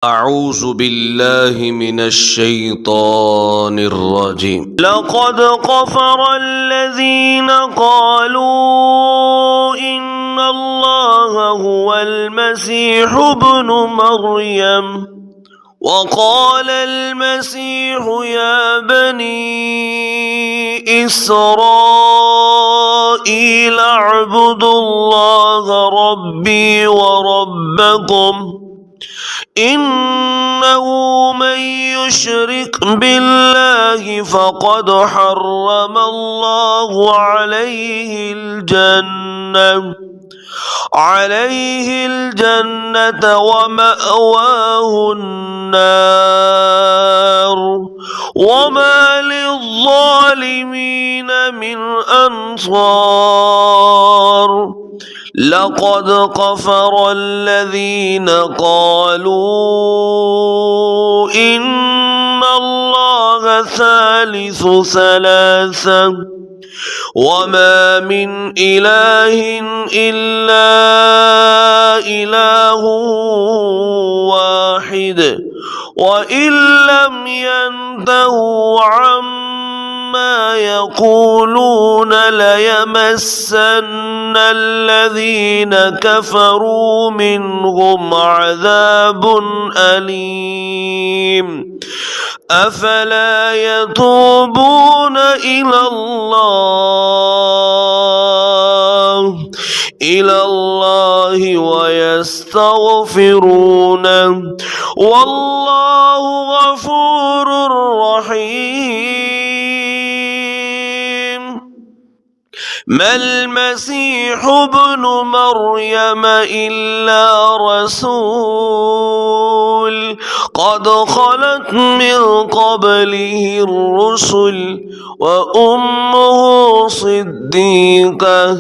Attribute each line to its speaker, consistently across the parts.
Speaker 1: أعوذ بالله من الشيطان الرجيم. لقد كفر الذين قالوا إن الله هو المسيح ابن مريم وقال المسيح يا بني إسرائيل اعبدوا الله ربي وربكم إنه من يشرك بالله فقد حرم الله عليه الجنة ومأواه النار وما للظالمين من أنصار. لقد كفر الذين قالوا إن الله ثالث ثلاثة وما من إله إلا إله واحد وإن لم ينتهوا عما يقولون ليمسن الذين كفروا منهم عذاب أليم. أفلا يتوبون إلى الله ويستغفرونه والله غفور رحيم. ما المسيح ابن مريم إلا رسول قد خلت من قبله الرسل وأمه صديقة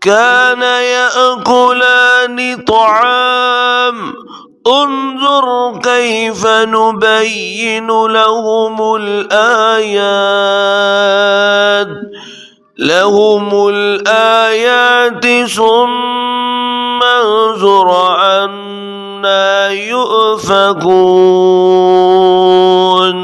Speaker 1: كان يأكلان طعام انظر كيف نبين لهم الآيات ثم انظر أنى يؤفكون.